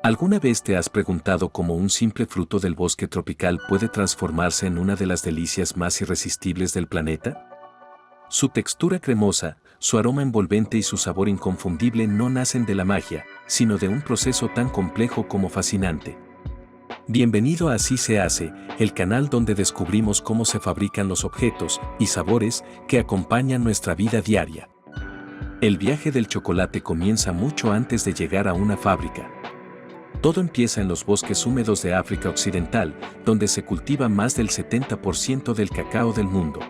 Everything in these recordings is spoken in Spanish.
¿Alguna vez te has preguntado cómo un simple fruto del bosque tropical puede transformarse en una de las delicias más irresistibles del planeta? Su textura cremosa, su aroma envolvente y su sabor inconfundible no nacen de la magia, sino de un proceso tan complejo como fascinante. Bienvenido a Así se hace, el canal donde descubrimos cómo se fabrican los objetos y sabores que acompañan nuestra vida diaria. El viaje del chocolate comienza mucho antes de llegar a una fábrica. Todo empieza en los bosques húmedos de África Occidental, donde se cultiva más del 70% del cacao del mundo.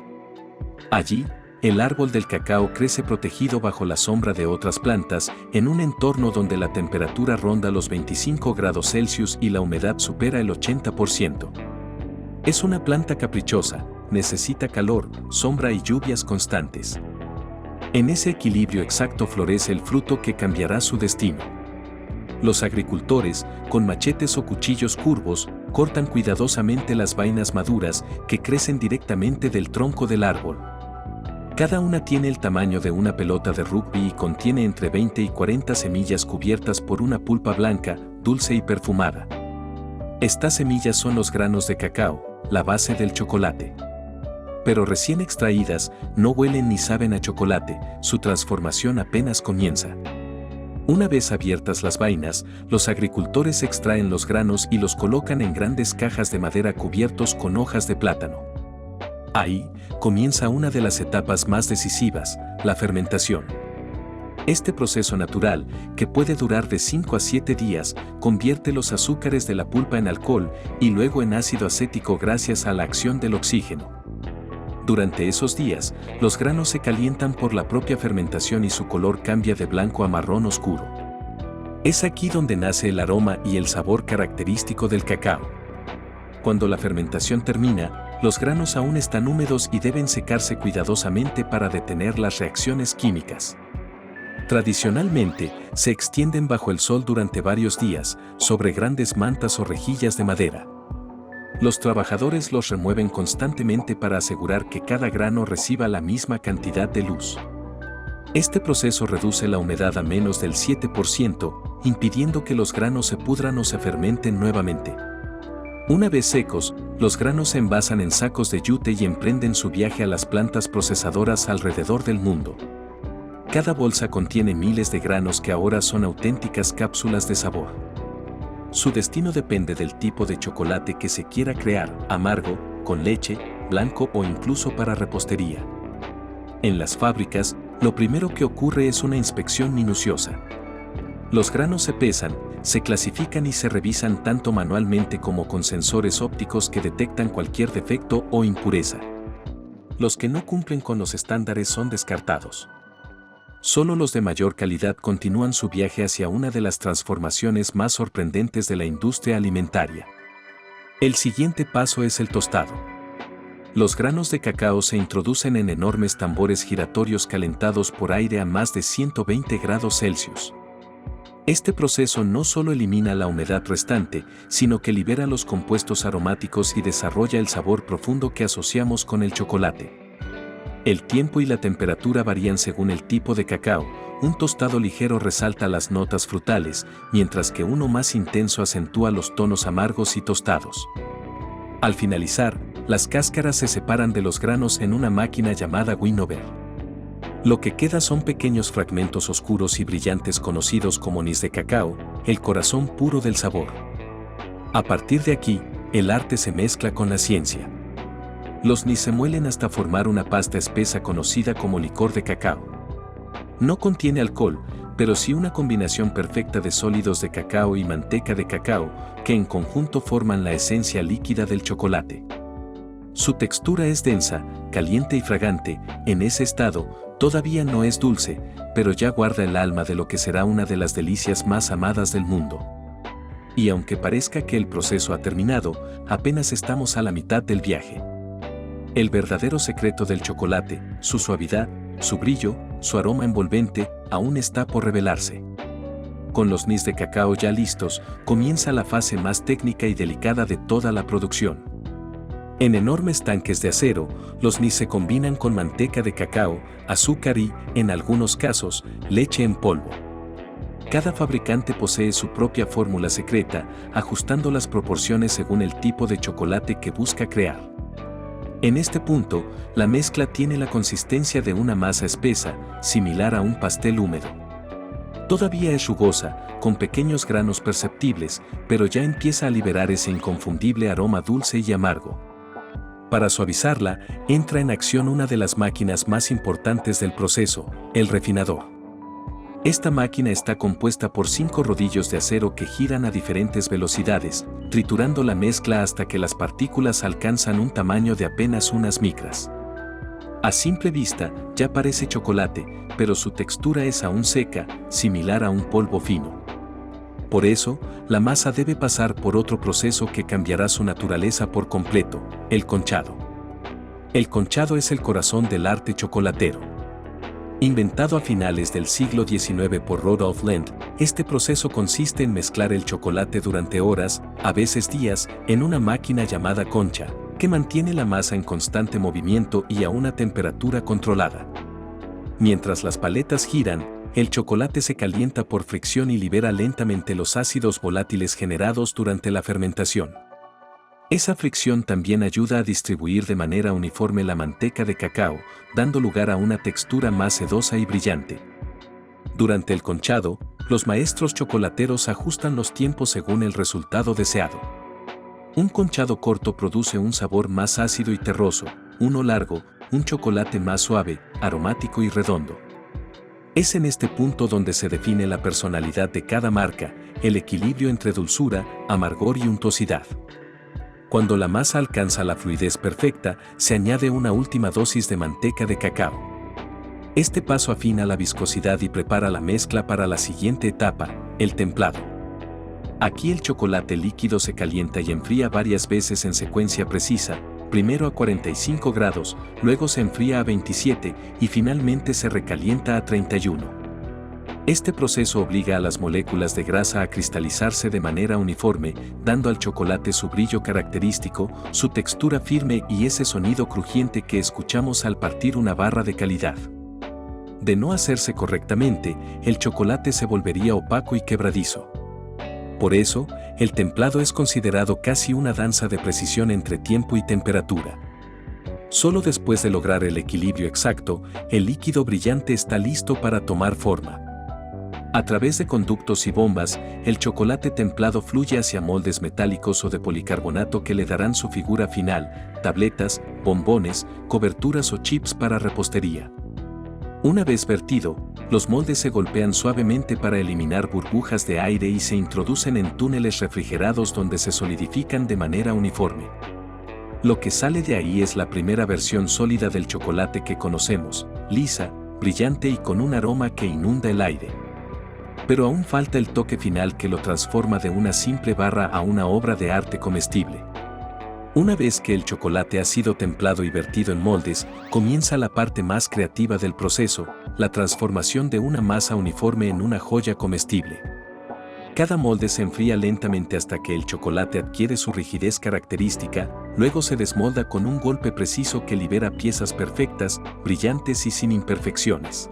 Allí, el árbol del cacao crece protegido bajo la sombra de otras plantas, en un entorno donde la temperatura ronda los 25 grados Celsius y la humedad supera el 80%. Es una planta caprichosa, necesita calor, sombra y lluvias constantes. En ese equilibrio exacto florece el fruto que cambiará su destino. Los agricultores, con machetes o cuchillos curvos, cortan cuidadosamente las vainas maduras que crecen directamente del tronco del árbol. Cada una tiene el tamaño de una pelota de rugby y contiene entre 20 y 40 semillas cubiertas por una pulpa blanca, dulce y perfumada. Estas semillas son los granos de cacao, la base del chocolate. Pero recién extraídas, no huelen ni saben a chocolate, su transformación apenas comienza. Una vez abiertas las vainas, los agricultores extraen los granos y los colocan en grandes cajas de madera cubiertos con hojas de plátano. Ahí comienza una de las etapas más decisivas, la fermentación. Este proceso natural, que puede durar de 5 a 7 días, convierte los azúcares de la pulpa en alcohol y luego en ácido acético gracias a la acción del oxígeno. Durante esos días, los granos se calientan por la propia fermentación y su color cambia de blanco a marrón oscuro. Es aquí donde nace el aroma y el sabor característico del cacao. Cuando la fermentación termina, los granos aún están húmedos y deben secarse cuidadosamente para detener las reacciones químicas. Tradicionalmente, se extienden bajo el sol durante varios días, sobre grandes mantas o rejillas de madera. Los trabajadores los remueven constantemente para asegurar que cada grano reciba la misma cantidad de luz. Este proceso reduce la humedad a menos del 7%, impidiendo que los granos se pudran o se fermenten nuevamente. Una vez secos, los granos se envasan en sacos de yute y emprenden su viaje a las plantas procesadoras alrededor del mundo. Cada bolsa contiene miles de granos que ahora son auténticas cápsulas de sabor. Su destino depende del tipo de chocolate que se quiera crear, amargo, con leche, blanco o incluso para repostería. En las fábricas, lo primero que ocurre es una inspección minuciosa. Los granos se pesan, se clasifican y se revisan tanto manualmente como con sensores ópticos que detectan cualquier defecto o impureza. Los que no cumplen con los estándares son descartados. Solo los de mayor calidad continúan su viaje hacia una de las transformaciones más sorprendentes de la industria alimentaria. El siguiente paso es el tostado. Los granos de cacao se introducen en enormes tambores giratorios calentados por aire a más de 120 grados Celsius. Este proceso no solo elimina la humedad restante, sino que libera los compuestos aromáticos y desarrolla el sabor profundo que asociamos con el chocolate. El tiempo y la temperatura varían según el tipo de cacao. Un tostado ligero resalta las notas frutales, mientras que uno más intenso acentúa los tonos amargos y tostados. Al finalizar, las cáscaras se separan de los granos en una máquina llamada winnower. Lo que queda son pequeños fragmentos oscuros y brillantes conocidos como nis de cacao, el corazón puro del sabor. A partir de aquí, el arte se mezcla con la ciencia. Los nis se muelen hasta formar una pasta espesa conocida como licor de cacao. No contiene alcohol, pero sí una combinación perfecta de sólidos de cacao y manteca de cacao, que en conjunto forman la esencia líquida del chocolate. Su textura es densa, caliente y fragante. En ese estado, todavía no es dulce, pero ya guarda el alma de lo que será una de las delicias más amadas del mundo. Y aunque parezca que el proceso ha terminado, apenas estamos a la mitad del viaje. El verdadero secreto del chocolate, su suavidad, su brillo, su aroma envolvente, aún está por revelarse. Con los nis de cacao ya listos, comienza la fase más técnica y delicada de toda la producción. En enormes tanques de acero, los nis se combinan con manteca de cacao, azúcar y, en algunos casos, leche en polvo. Cada fabricante posee su propia fórmula secreta, ajustando las proporciones según el tipo de chocolate que busca crear. En este punto, la mezcla tiene la consistencia de una masa espesa, similar a un pastel húmedo. Todavía es rugosa, con pequeños granos perceptibles, pero ya empieza a liberar ese inconfundible aroma dulce y amargo. Para suavizarla, entra en acción una de las máquinas más importantes del proceso, el refinador. Esta máquina está compuesta por 5 rodillos de acero que giran a diferentes velocidades, triturando la mezcla hasta que las partículas alcanzan un tamaño de apenas unas micras. A simple vista, ya parece chocolate, pero su textura es aún seca, similar a un polvo fino. Por eso, la masa debe pasar por otro proceso que cambiará su naturaleza por completo, el conchado. El conchado es el corazón del arte chocolatero. Inventado a finales del siglo XIX por Rudolf Lendt, este proceso consiste en mezclar el chocolate durante horas, a veces días, en una máquina llamada concha, que mantiene la masa en constante movimiento y a una temperatura controlada. Mientras las paletas giran, el chocolate se calienta por fricción y libera lentamente los ácidos volátiles generados durante la fermentación. Esa fricción también ayuda a distribuir de manera uniforme la manteca de cacao, dando lugar a una textura más sedosa y brillante. Durante el conchado, los maestros chocolateros ajustan los tiempos según el resultado deseado. Un conchado corto produce un sabor más ácido y terroso, uno largo, un chocolate más suave, aromático y redondo. Es en este punto donde se define la personalidad de cada marca, el equilibrio entre dulzura, amargor y untuosidad. Cuando la masa alcanza la fluidez perfecta, se añade una última dosis de manteca de cacao. Este paso afina la viscosidad y prepara la mezcla para la siguiente etapa, el templado. Aquí el chocolate líquido se calienta y enfría varias veces en secuencia precisa, primero a 45 grados, luego se enfría a 27 y finalmente se recalienta a 31. Este proceso obliga a las moléculas de grasa a cristalizarse de manera uniforme, dando al chocolate su brillo característico, su textura firme y ese sonido crujiente que escuchamos al partir una barra de calidad. De no hacerse correctamente, el chocolate se volvería opaco y quebradizo. Por eso, el templado es considerado casi una danza de precisión entre tiempo y temperatura. Solo después de lograr el equilibrio exacto, el líquido brillante está listo para tomar forma. A través de conductos y bombas, el chocolate templado fluye hacia moldes metálicos o de policarbonato que le darán su figura final, tabletas, bombones, coberturas o chips para repostería. Una vez vertido, los moldes se golpean suavemente para eliminar burbujas de aire y se introducen en túneles refrigerados donde se solidifican de manera uniforme. Lo que sale de ahí es la primera versión sólida del chocolate que conocemos, lisa, brillante y con un aroma que inunda el aire. Pero aún falta el toque final que lo transforma de una simple barra a una obra de arte comestible. Una vez que el chocolate ha sido templado y vertido en moldes, comienza la parte más creativa del proceso, la transformación de una masa uniforme en una joya comestible. Cada molde se enfría lentamente hasta que el chocolate adquiere su rigidez característica, luego se desmolda con un golpe preciso que libera piezas perfectas, brillantes y sin imperfecciones.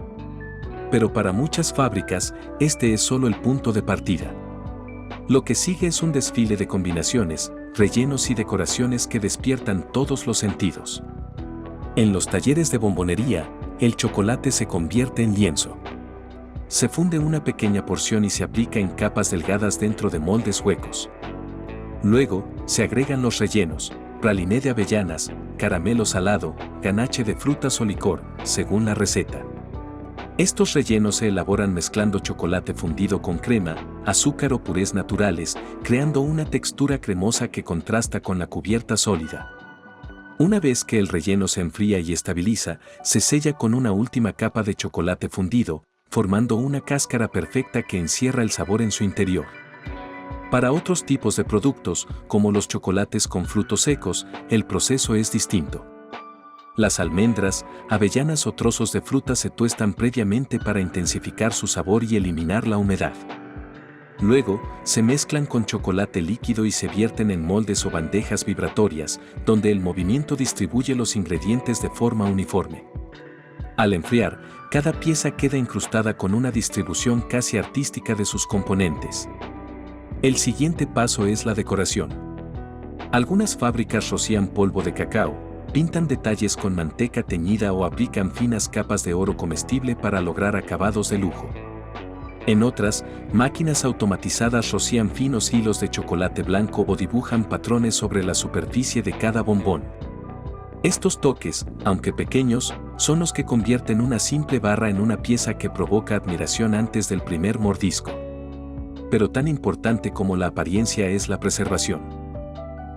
Pero para muchas fábricas, este es solo el punto de partida. Lo que sigue es un desfile de combinaciones, rellenos y decoraciones que despiertan todos los sentidos. En los talleres de bombonería, el chocolate se convierte en lienzo. Se funde una pequeña porción y se aplica en capas delgadas dentro de moldes huecos. Luego, se agregan los rellenos, praliné de avellanas, caramelo salado, ganache de frutas o licor, según la receta. Estos rellenos se elaboran mezclando chocolate fundido con crema, azúcar o purés naturales, creando una textura cremosa que contrasta con la cubierta sólida. Una vez que el relleno se enfría y estabiliza, se sella con una última capa de chocolate fundido, formando una cáscara perfecta que encierra el sabor en su interior. Para otros tipos de productos, como los chocolates con frutos secos, el proceso es distinto. Las almendras, avellanas o trozos de fruta se tuestan previamente para intensificar su sabor y eliminar la humedad. Luego, se mezclan con chocolate líquido y se vierten en moldes o bandejas vibratorias, donde el movimiento distribuye los ingredientes de forma uniforme. Al enfriar, cada pieza queda incrustada con una distribución casi artística de sus componentes. El siguiente paso es la decoración. Algunas fábricas rocían polvo de cacao, pintan detalles con manteca teñida o aplican finas capas de oro comestible para lograr acabados de lujo. En otras, máquinas automatizadas rocían finos hilos de chocolate blanco o dibujan patrones sobre la superficie de cada bombón. Estos toques, aunque pequeños, son los que convierten una simple barra en una pieza que provoca admiración antes del primer mordisco. Pero tan importante como la apariencia es la preservación.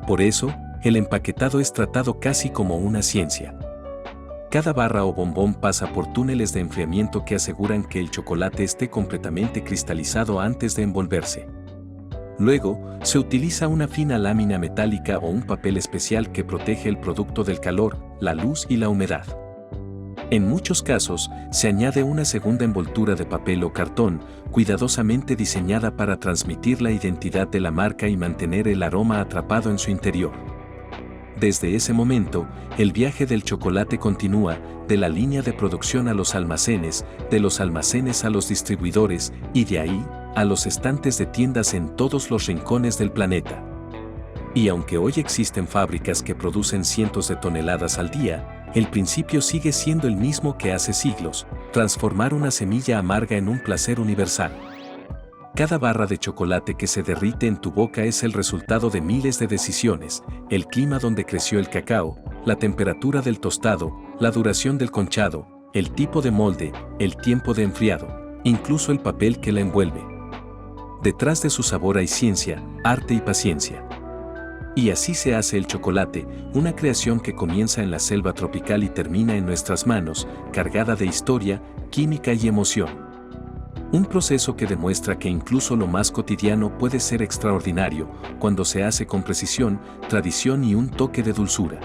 Por eso, el empaquetado es tratado casi como una ciencia. Cada barra o bombón pasa por túneles de enfriamiento que aseguran que el chocolate esté completamente cristalizado antes de envolverse. Luego, se utiliza una fina lámina metálica o un papel especial que protege el producto del calor, la luz y la humedad. En muchos casos, se añade una segunda envoltura de papel o cartón, cuidadosamente diseñada para transmitir la identidad de la marca y mantener el aroma atrapado en su interior. Desde ese momento, el viaje del chocolate continúa, de la línea de producción a los almacenes, de los almacenes a los distribuidores, y de ahí, a los estantes de tiendas en todos los rincones del planeta. Y aunque hoy existen fábricas que producen cientos de toneladas al día, el principio sigue siendo el mismo que hace siglos: transformar una semilla amarga en un placer universal. Cada barra de chocolate que se derrite en tu boca es el resultado de miles de decisiones: el clima donde creció el cacao, la temperatura del tostado, la duración del conchado, el tipo de molde, el tiempo de enfriado, incluso el papel que la envuelve. Detrás de su sabor hay ciencia, arte y paciencia. Y así se hace el chocolate, una creación que comienza en la selva tropical y termina en nuestras manos, cargada de historia, química y emoción. Un proceso que demuestra que incluso lo más cotidiano puede ser extraordinario cuando se hace con precisión, tradición y un toque de dulzura.